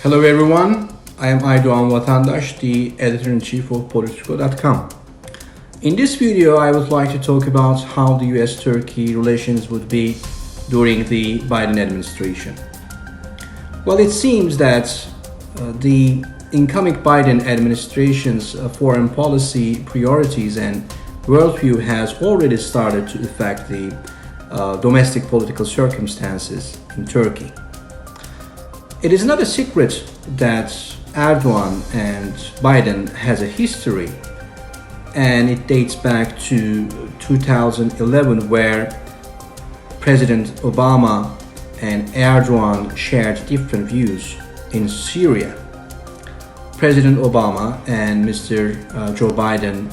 Hello everyone, I am Aydogan Vatandas, the editor-in-chief of Politurco.com. In this video, I would like to talk about how the US-Turkey relations would be during the Biden administration. Well, it seems that the incoming Biden administration's foreign policy priorities and worldview has already started to affect the domestic political circumstances in Turkey. It is not a secret that Erdogan and Biden has a history, and it dates back to 2011, where President Obama and Erdogan shared different views in Syria. President Obama and Mr. Joe Biden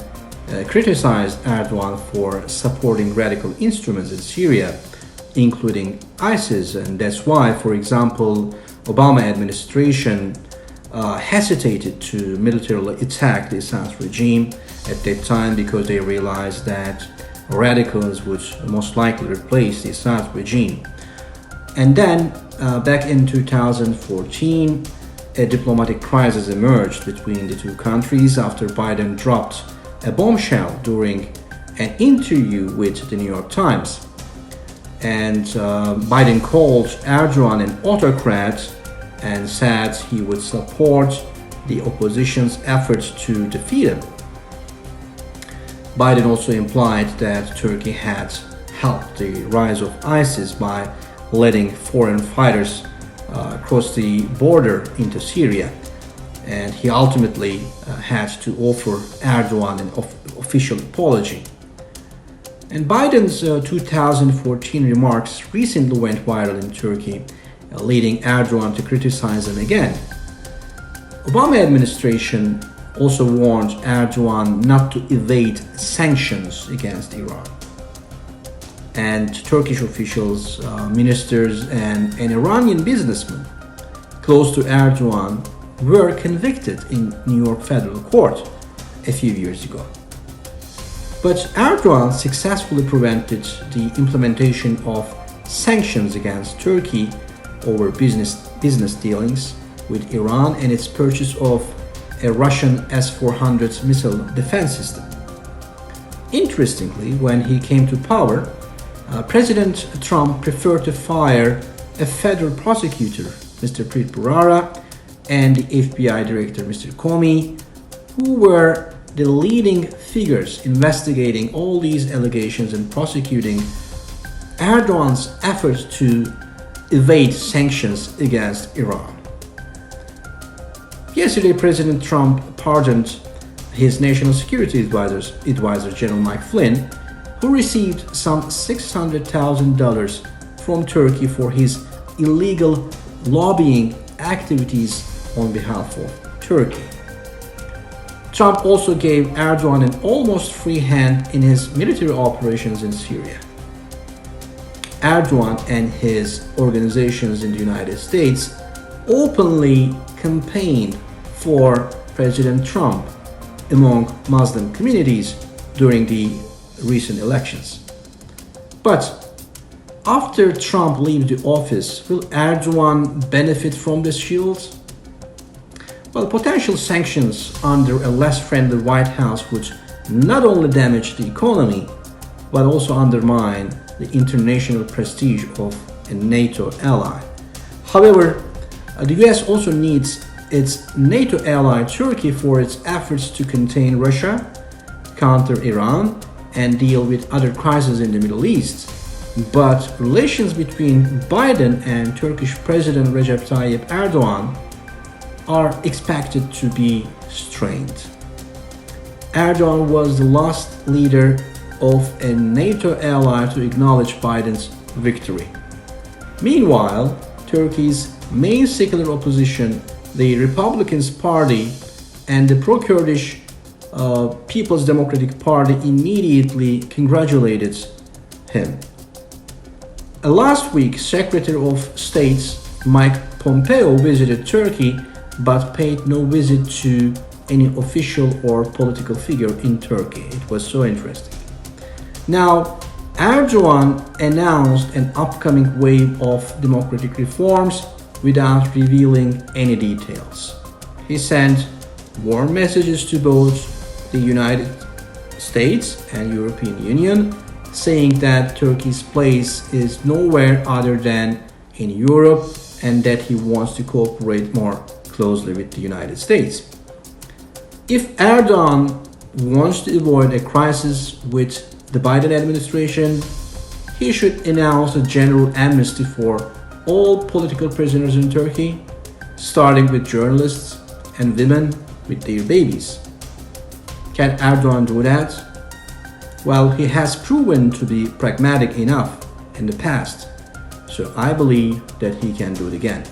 criticized Erdogan for supporting radical instruments in Syria, including ISIS, and that's why, for example, Obama administration hesitated to militarily attack the Assad regime at that time because they realized that radicals would most likely replace the Assad regime. And then back in 2014, a diplomatic crisis emerged between the two countries after Biden dropped a bombshell during an interview with the New York Times. And Biden called Erdogan an autocrat and said he would support the opposition's efforts to defeat him. Biden also implied that Turkey had helped the rise of ISIS by letting foreign fighters cross the border into Syria, and he ultimately had to offer Erdogan an official apology. And Biden's 2014 remarks recently went viral in Turkey, leading Erdogan to criticize him again. Obama administration also warned Erdogan not to evade sanctions against Iran. And Turkish officials, ministers, and an Iranian businessman close to Erdogan were convicted in New York federal court a few years ago. But Erdogan successfully prevented the implementation of sanctions against Turkey over business dealings with Iran and its purchase of a Russian S-400 missile defense system. Interestingly, when he came to power, President Trump preferred to fire a federal prosecutor, Mr. Preet Bharara, and the FBI director, Mr. Comey, who were the leading figures investigating all these allegations and prosecuting Erdogan's efforts to evade sanctions against Iran. Yesterday, President Trump pardoned his national security advisor, General Mike Flynn, who received some $600,000 from Turkey for his illegal lobbying activities on behalf of Turkey. Trump also gave Erdogan an almost free hand in his military operations in Syria. Erdogan and his organizations in the United States openly campaigned for President Trump among Muslim communities during the recent elections. But after Trump leaves the office, will Erdogan benefit from this shield? Well, potential sanctions under a less friendly White House would not only damage the economy, but also undermine the international prestige of a NATO ally. However, the US also needs its NATO ally Turkey for its efforts to contain Russia, counter Iran, and deal with other crises in the Middle East. But relations between Biden and Turkish President Recep Tayyip Erdogan are expected to be strained. Erdogan was the last leader of a NATO ally to acknowledge Biden's victory. Meanwhile, Turkey's main secular opposition, the Republican Party, and the pro-Kurdish People's Democratic Party immediately congratulated him. Last week, Secretary of State Mike Pompeo visited Turkey but paid no visit to any official or political figure in Turkey. It was so interesting. Now, Erdogan announced an upcoming wave of democratic reforms without revealing any details. He sent warm messages to both the United States and European Union, saying that Turkey's place is nowhere other than in Europe and that he wants to cooperate more closely with the United States. If Erdogan wants to avoid a crisis with the Biden administration, he should announce a general amnesty for all political prisoners in Turkey, starting with journalists and women with their babies. Can Erdogan do that? Well, he has proven to be pragmatic enough in the past, so I believe that he can do it again.